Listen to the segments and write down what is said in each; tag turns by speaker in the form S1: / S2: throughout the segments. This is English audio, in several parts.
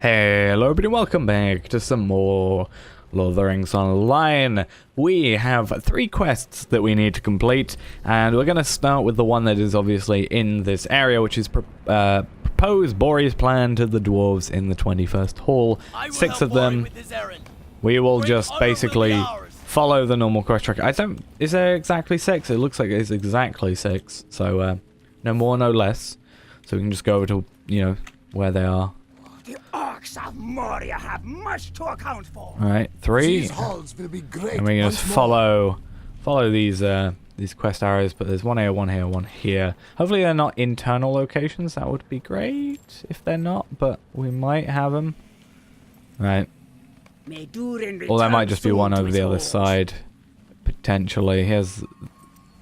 S1: Hello everybody, welcome back to some more Lord of the Rings Online. We have 3 quests that we need to complete, and we're going to start with the one that is obviously in this area, which is propose Bori's plan to the dwarves in the 21st Hall. 6 of them. We will just basically follow the normal quest track. Is there exactly 6? It looks like it's exactly 6, so no more, no less. So we can just go over to, where they are.
S2: The orcs of Moria have much to account for.
S1: Alright, 3.
S3: These halls will be great.
S1: And we can just follow these quest arrows, but there's one here, one here. Hopefully they're not internal locations. That would be great if they're not, but we might have them. Right. Or there might just be one over the other side, potentially. Here's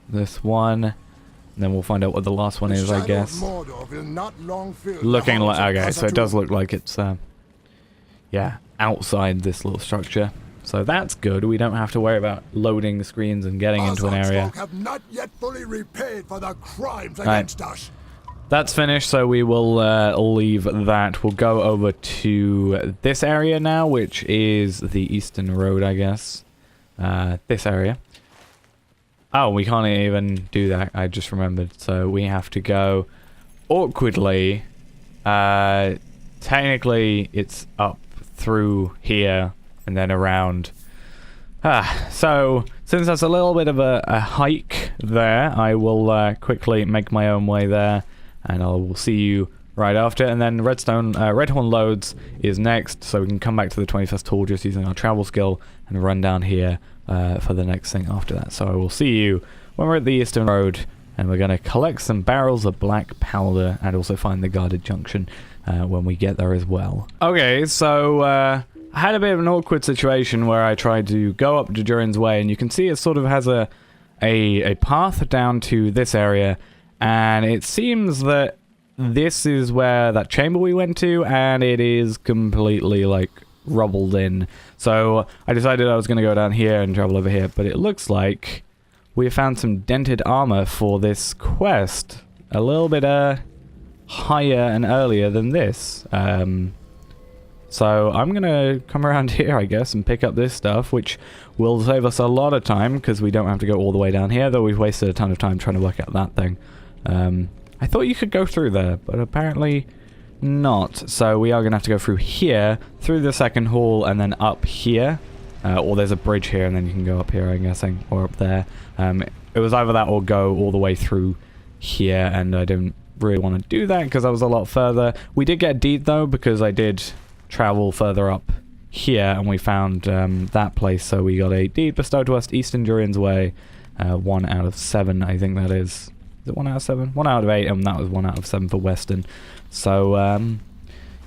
S1: this one, and then we'll find out what the last one is, I guess. Looking like, okay, so it does look like it's, yeah, outside this little structure. So that's good. We don't have to worry about loading the screens and getting into an area.
S3: Have not yet fully repaid for the crimes against us.
S1: That's finished, so we will leave that. We'll go over to this area now, which is the Eastern Road, I guess. This area. Oh, we can't even do that. I just remembered. So we have to go awkwardly. Technically, it's up through here and then around. So since that's a little bit of a hike there, I will quickly make my own way there, and I will see you right after. And then Redhorn Loads is next, so we can come back to the 21st Hall just using our travel skill and run down here for the next thing after that. So I will see you when we're at the Eastern Road, and we're going to collect some barrels of black powder and also find the guarded junction when we get there as well. Okay, so I had a bit of an awkward situation where I tried to go up to Durin's Way, and you can see it sort of has a path down to this area, and it seems that this is where that chamber we went to, and it is completely like rubbled in. So I decided I was going to go down here and travel over here, but it looks like we have found some dented armor for this quest. A little bit higher and earlier than this. So I'm going to come around here, I guess, and pick up this stuff, which will save us a lot of time, because we don't have to go all the way down here, though we've wasted a ton of time trying to work out that thing. I thought you could go through there, but apparently not. So we are going to have to go through here, through the second hall, and then up here. Or there's a bridge here, and then you can go up here, I'm guessing, or up there. It was either that or go all the way through here, and I didn't really want to do that because that was a lot further. We did get a deed, though, because I did travel further up here, and we found that place, so we got a deed bestowed to us, Eastern Durin's Way. 1 out of 7, I think that is. Is it 1 out of 7? 1 out of 8, and that was 1 out of 7 for Western. So,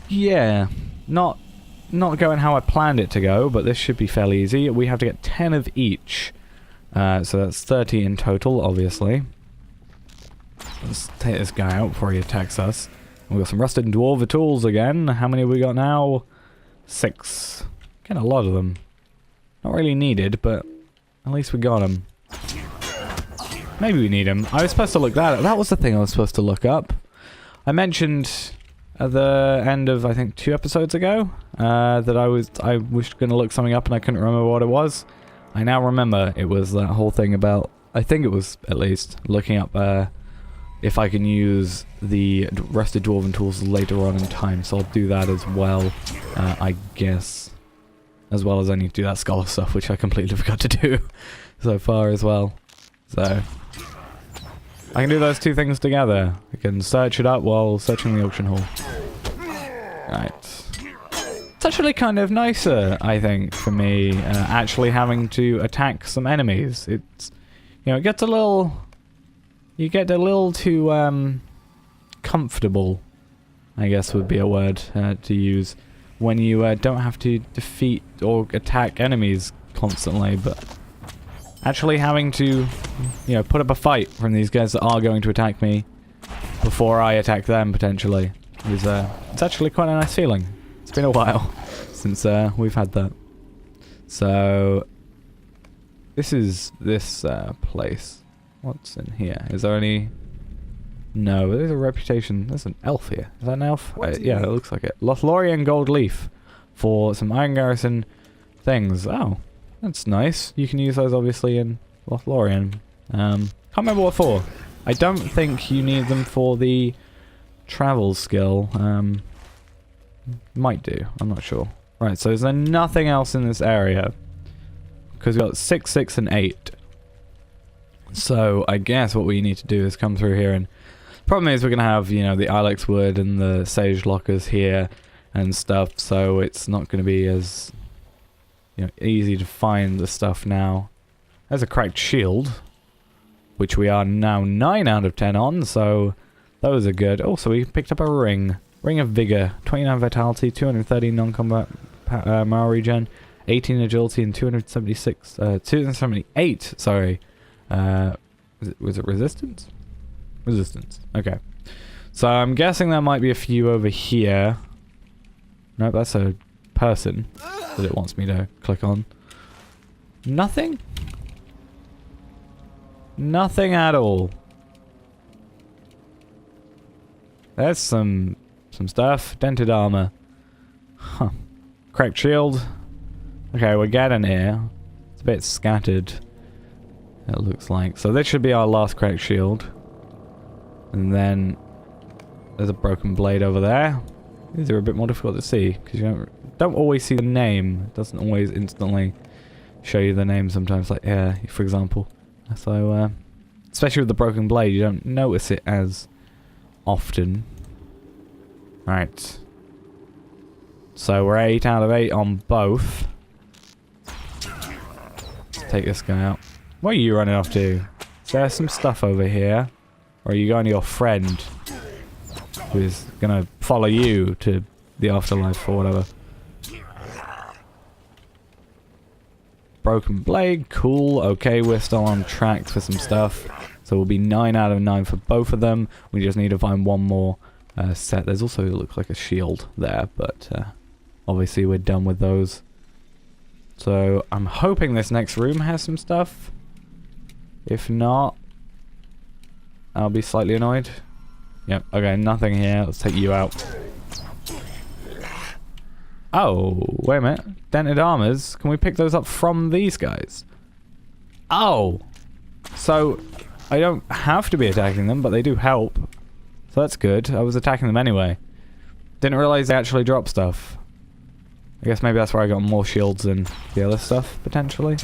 S1: yeah, not going how I planned it to go, but this should be fairly easy. We have to get 10 of each, so that's 30 in total, obviously. Let's take this guy out before he attacks us. We've got some rusted dwarven tools again. How many have we got now? 6. Getting a lot of them. Not really needed, but at least we got them. Maybe we need them. I was supposed to look that up. That was the thing I was supposed to look up. I mentioned at the end of, I think, 2 episodes ago, that I was going to look something up and I couldn't remember what it was. I now remember it was that whole thing about, I think it was at least, looking up if I can use the rusted dwarven tools later on in time, so I'll do that as well, I guess. As well as I need to do that scholar stuff, which I completely forgot to do so far as well. So I can do those 2 things together. I can search it up while searching the auction hall. Right. It's actually kind of nicer, I think, for me, actually having to attack some enemies. It's, it gets a little... You get a little too, comfortable, I guess would be a word to use, when you don't have to defeat or attack enemies constantly, but actually having to, put up a fight from these guys that are going to attack me before I attack them, potentially, is, it's actually quite a nice feeling. It's been a while since, we've had that. So, this is this, place. What's in here? Is there any... No, but there's a reputation. There's an elf here. Is that an elf? Yeah, it looks like it. Lothlorien gold leaf for some iron garrison things. Oh, that's nice. You can use those obviously in Lothlorien. Can't remember what for. I don't think you need them for the travel skill. Might do. I'm not sure. Right, so is there nothing else in this area? Because we've got 6, 6, and 8. So I guess what we need to do is come through here, and problem is we're going to have, you know, the Ilex wood and the sage lockers here and stuff, so it's not going to be as, you know, easy to find the stuff now. There's a cracked shield, which we are now 9 out of 10 on, so those are good. Also, we picked up a ring. Ring of Vigor, 29 Vitality, 230 non-combat morale regen, 18 Agility, and 278, sorry. Was it Resistance? Resistance, okay. So I'm guessing there might be a few over here. Nope, that's a person that it wants me to click on. Nothing? Nothing at all. There's some stuff. Dented armor. Huh. Cracked shield. Okay, we're getting here. It's a bit scattered, it looks like. So this should be our last cracked shield. And then there's a broken blade over there. These are a bit more difficult to see because you don't always see the name. It doesn't always instantly show you the name sometimes, like here, for example. So, especially with the broken blade, you don't notice it as often. Right. So we're 8 out of 8 on both. Let's take this guy out. What are you running off to? Is there some stuff over here? Or are you going to your friend who is going to follow you to the afterlife or whatever? Broken blade, cool. Okay, we're still on track for some stuff. So we'll be 9 out of 9 for both of them. We just need to find one more set. There's also, it looks like a shield there, but obviously we're done with those. So I'm hoping this next room has some stuff. If not, I'll be slightly annoyed. Yep, okay, nothing here. Let's take you out. Oh, wait a minute. Dented armors. Can we pick those up from these guys? Oh! So, I don't have to be attacking them, but they do help. So that's good. I was attacking them anyway. Didn't realize they actually drop stuff. I guess maybe that's where I got more shields than the other stuff, potentially.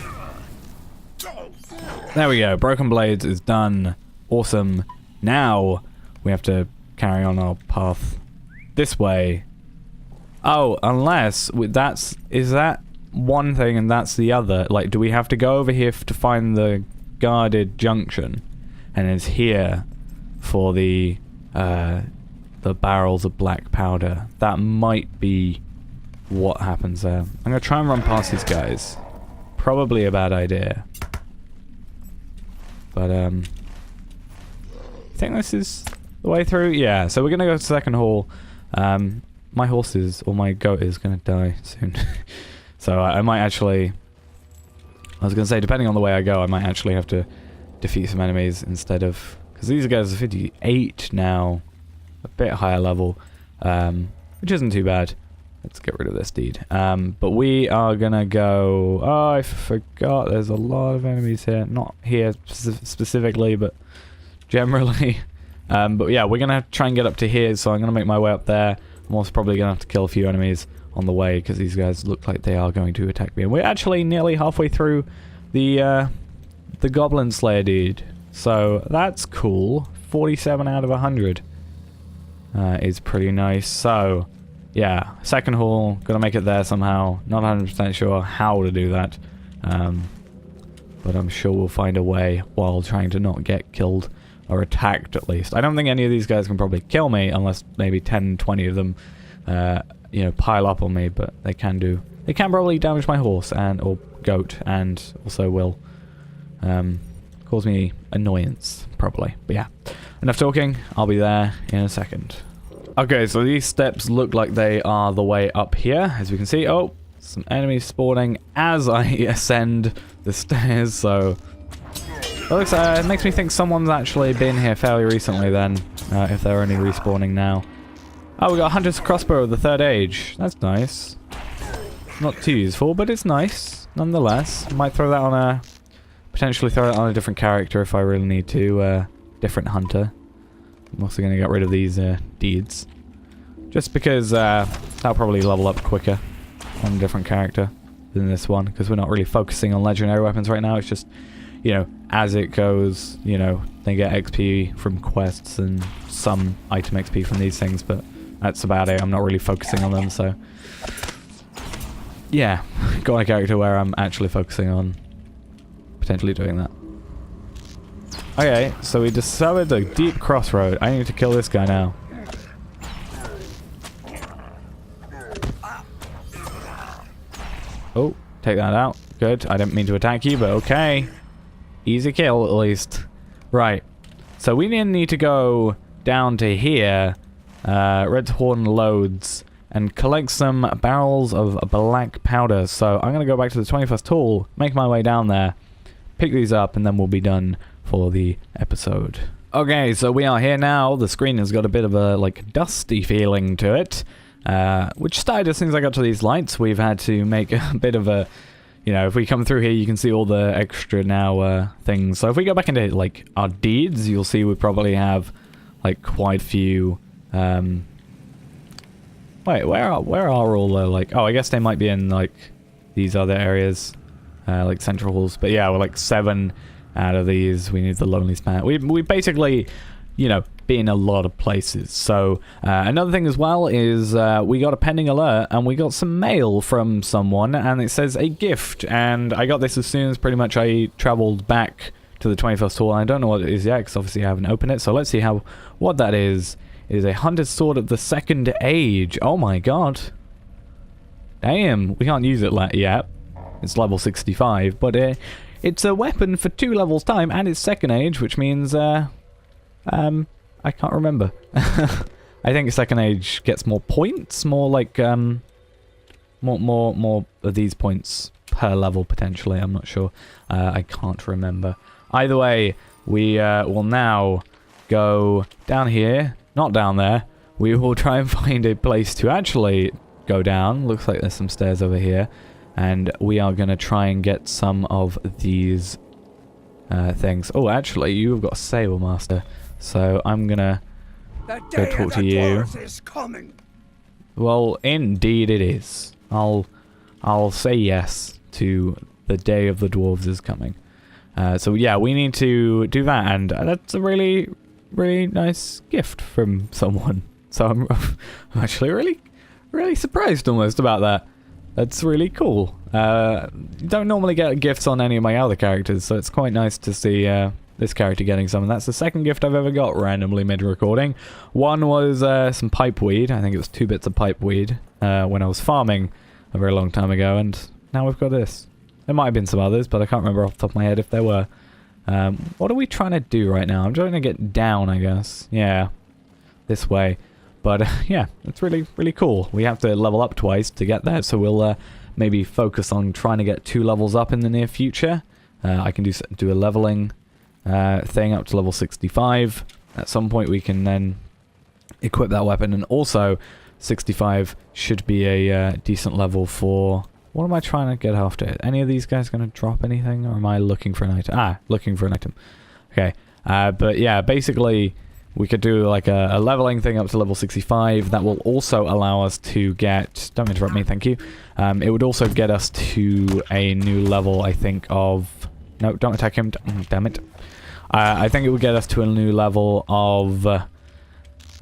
S1: There we go. Broken Blades is done. Awesome. Now, we have to carry on our path this way. Oh, unless is that one thing and that's the other? Like, do we have to go over here to find the guarded junction, and it's here for the barrels of black powder? That might be what happens there. I'm gonna try and run past these guys. Probably a bad idea, but I think this is the way through. Yeah. So we're gonna go to the second hall. My horse is, or my goat is going to die soon. So I might actually, I was going to say, depending on the way I go, I might actually have to defeat some enemies instead of, because these guys are 58 now, a bit higher level, which isn't too bad. Let's get rid of this deed. But we are going to go, oh, I forgot, there's a lot of enemies here. Not here specifically, but generally. But yeah, we're going to try and get up to here, so I'm going to make my way up there. I'm also probably going to have to kill a few enemies on the way, because these guys look like they are going to attack me. And we're actually nearly halfway through the Goblin Slayer deed. So that's cool. 47 out of 100 is pretty nice. So, yeah, second hall. Going to make it there somehow. Not 100% sure how to do that. But I'm sure we'll find a way while trying to not get killed. Or attacked, at least. I don't think any of these guys can probably kill me, unless maybe 10, 20 of them, you know, pile up on me, but they can do. They can probably damage my horse, or goat, and also will cause me annoyance, probably. But yeah, enough talking, I'll be there in a second. Okay, so these steps look like they are the way up here, as we can see. Oh, some enemies spawning as I ascend the stairs, so... It makes me think someone's actually been here fairly recently then. if they're only respawning now. Oh, we got Hunter's Crossbow of the 3rd Age. That's nice. Not too useful, but it's nice, nonetheless. Might throw that on a... Potentially throw that on a different character if I really need to. Different Hunter. I'm also going to get rid of these deeds. Just because that'll probably level up quicker on a different character than this one. Because we're not really focusing on legendary weapons right now. It's just, you know, as it goes, you know, they get XP from quests and some item XP from these things. But that's about it. I'm not really focusing on them, so... Yeah, got a character where I'm actually focusing on potentially doing that. Okay, so we discovered a deep crossroad. I need to kill this guy now. Oh, take that out. Good. I didn't mean to attack you, but okay. Easy kill, at least. Right. So we need to go down to here. Red Horn loads. And collect some barrels of black powder. So I'm going to go back to the 21st tool, make my way down there, pick these up, and then we'll be done for the episode. Okay, so we are here now. The screen has got a bit of a, like, dusty feeling to it, which started as soon as I got to these lights. We've had to make a bit of a, you know, if we come through here, you can see all the extra now things. So if we go back into, like, our deeds, you'll see we probably have, like, quite a few... Wait, where are all the, like... Oh, I guess they might be in, like, these other areas. Like, central halls. But yeah, we're, like, 7 out of these. We need the Lonely Span. We basically, you know, be in a lot of places. So, another thing as well is we got a pending alert, and we got some mail from someone, and it says a gift. And I got this as soon as pretty much I traveled back to the 21st tool. I don't know what it is yet, because obviously I haven't opened it. So let's see what that is. It is a Hunter's Sword of the 2nd Age. Oh my god. Damn, we can't use it yet. It's level 65, but it's a weapon for 2 levels time, and it's 2nd Age, which means, I can't remember. I think 2nd Age gets more points, more like, more of these points per level, potentially. I'm not sure. I can't remember. Either way, we will now go down here. Not down there. We will try and find a place to actually go down. Looks like there's some stairs over here. And we are going to try and get some of these things. Oh, actually, you've got a Saber Master. So I'm going to go talk to you. Well, indeed it is. I'll say yes to the day of the dwarves is coming. So yeah, we need to do that. And that's a really nice gift from someone. So I'm actually really surprised almost about that. That's really cool. You don't normally get gifts on any of my other characters, so it's quite nice to see this character getting some. And that's the 2nd gift I've ever got randomly mid-recording. One was some pipeweed. I think it was 2 bits of pipeweed when I was farming a very long time ago, and now we've got this. There might have been some others, but I can't remember off the top of my head if there were. What are we trying to do right now? I'm trying to get down, I guess. Yeah, this way. But yeah, it's really cool. We have to level up twice to get there, so we'll maybe focus on trying to get 2 levels up in the near future. I can do a leveling thing up to level 65. At some point we can then equip that weapon, and also 65 should be a decent level for... What am I trying to get after? Any of these guys going to drop anything, or am I looking for an item? Ah, looking for an item. Okay, but yeah, basically we could do like a leveling thing up to level 65. That will also allow us to get... Don't interrupt me, thank you. It would also get us to a new level, I think, of... No, don't attack him. Damn it. I think it would get us to a new level of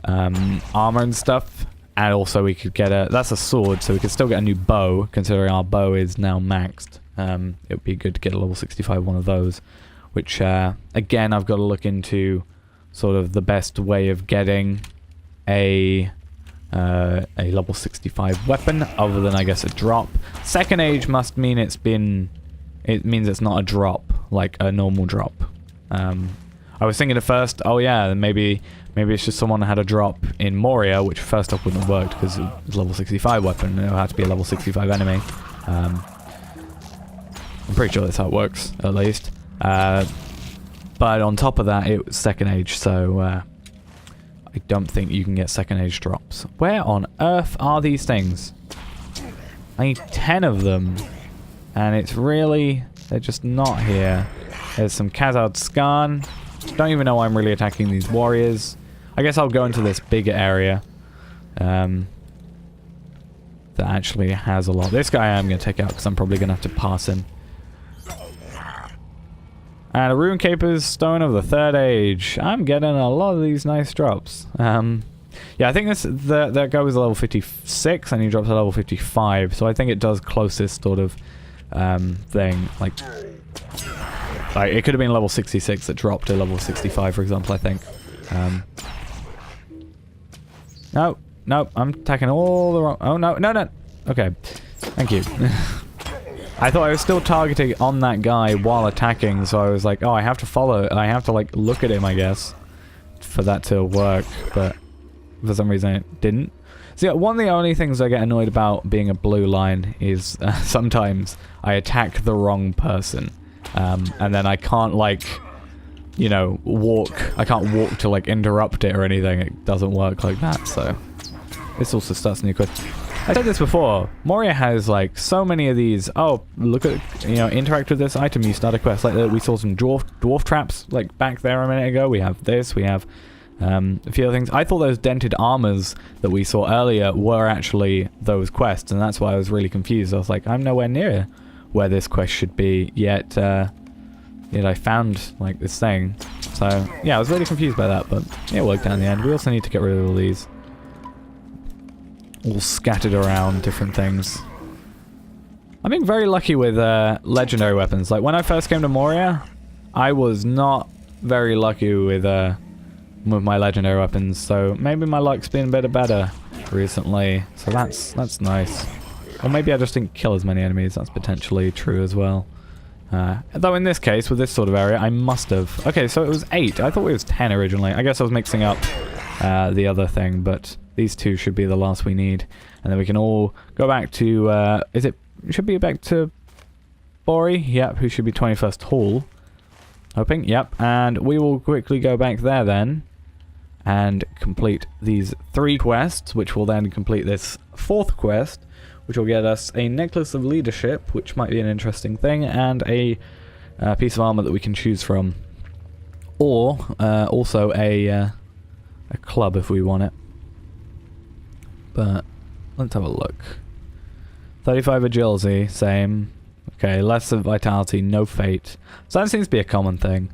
S1: armor and stuff. And also we could get a... That's a sword, so we could still get a new bow, considering our bow is now maxed. It would be good to get a level 65 one of those. Which, again, I've got to look into sort of the best way of getting a level 65 weapon, other than, I guess, a drop. 2nd Age must mean it's been... It means it's not a drop, like a normal drop. I was thinking at first, oh yeah, maybe it's just someone had a drop in Moria, which first off wouldn't have worked because it was a level 65 weapon, and it had to be a level 65 enemy. I'm pretty sure that's how it works, at least. But on top of that, it was 2nd Age, so I don't think you can get second age drops. Where on earth are these things? I need 10 of them. And it's really... They're just not here. There's some Khazad Scan. Don't even know why I'm really attacking these warriors. I guess I'll go into this bigger area. That actually has a lot. This guy I'm going to take out because I'm probably going to have to pass him. And a Rune Caper's Stone of the Third Age. I'm getting a lot of these nice drops. Yeah, I think that guy was a level 56 and he drops a level 55. So I think it does closest sort of thing. Like it could have been level 66 that dropped to level 65, for example, I think. No, I'm attacking all the wrong... Oh, no. Okay. Thank you. I thought I was still targeting on that guy while attacking, so I was like, oh, I have to follow. I have to, like, look at him, I guess, for that to work, but for some reason it didn't. So yeah, one of the only things I get annoyed about being a blue line is sometimes I attack the wrong person, and then I can't, like, you know, walk. I can't walk to, like, interrupt it or anything. It doesn't work like that, so this also starts a new quest. I said this before, Moria has like so many of these, oh, look at, you know, interact with this item, you start a quest. Like we saw some dwarf traps like back there a minute ago. We have this, we have a few other things. I thought those dented armors that we saw earlier were actually those quests, and that's why I was really confused. I was like, I'm nowhere near where this quest should be, yet I found like this thing. So yeah, I was really confused by that, but it worked out in the end. We also need to get rid of all these. All scattered around different things. I'm being very lucky with legendary weapons. Like when I first came to Moria, I was not very lucky with my legendary weapons. So maybe my luck's been a bit better recently. So that's nice. Or maybe I just didn't kill as many enemies. That's potentially true as well. Though in this case, with this sort of area, I must have. Okay, so it was 8. I thought it was 10 originally. I guess I was mixing up the other thing, but these two should be the last we need. And then we can all go back to, should be back to Bori, yep, who should be 21st Hall. Hoping, yep. And we will quickly go back there then and complete these 3 quests, which will then complete this 4th quest, which will get us a Necklace of Leadership, which might be an interesting thing, and a piece of armor that we can choose from. Or, also a club if we want it. But let's have a look. 35 agility, same. Okay, less of vitality, no fate. So that seems to be a common thing.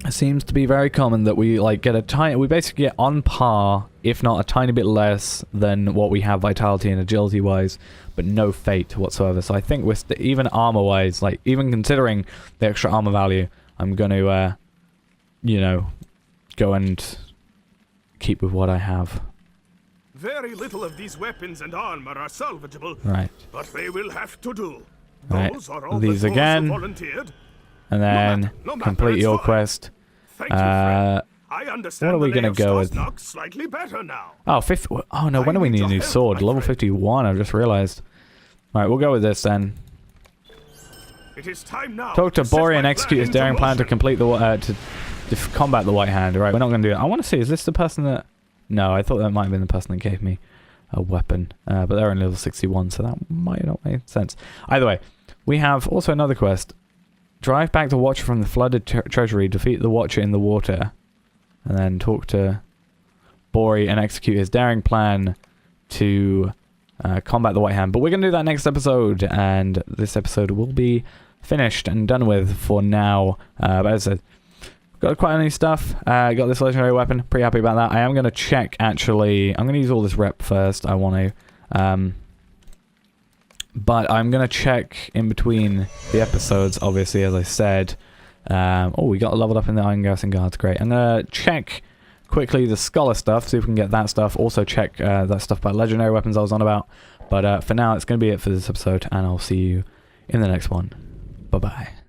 S1: It seems to be very common that we like get we basically get on par, if not a tiny bit less than what we have vitality and agility wise, but no fate whatsoever. So I think we're even armor wise, like even considering the extra armor value, I'm going to, you know, go and keep with what I have.
S4: Very little of these weapons and armor are salvageable.
S1: Right.
S4: But they will have to do.
S1: Right.
S4: Those are all
S1: These
S4: the
S1: again.
S4: volunteered.
S1: And then
S4: No matter,
S1: complete
S4: it's
S1: your
S4: fine.
S1: quest.
S4: Thank you, friend. I understand
S1: what are we
S4: the
S1: gonna
S4: lay of
S1: go with?
S4: Stosnock's slightly better now.
S1: Oh, 50. Oh no, when do we need a new sword? Level 51, I've just realized. Alright, we'll go with this then.
S4: It is time now.
S1: Talk to
S4: set
S1: Bori
S4: my
S1: and execute his
S4: into
S1: daring plan to
S4: motion.
S1: complete the to combat the White Hand. Right, we're not going to do it. I want to see, is this the person that... No, I thought that might have been the person that gave me a weapon. But they're only level 61, so that might not make sense. Either way, we have also another quest. Drive back the Watcher from the flooded treasury, defeat the Watcher in the water, and then talk to Bori and execute his daring plan to combat the White Hand. But we're going to do that next episode, and this episode will be finished and done with for now. But as I said, got quite a new stuff. Got this legendary weapon. Pretty happy about that. I am going to check, actually. I'm going to use all this rep first. I want to. But I'm going to check in between the episodes, obviously, as I said. Oh, we got leveled up in the Iron Garrison Guards. Great. I'm going to check quickly the Scholar stuff, see if we can get that stuff. Also check that stuff about legendary weapons I was on about. But for now, it's going to be it for this episode, and I'll see you in the next one. Bye-bye.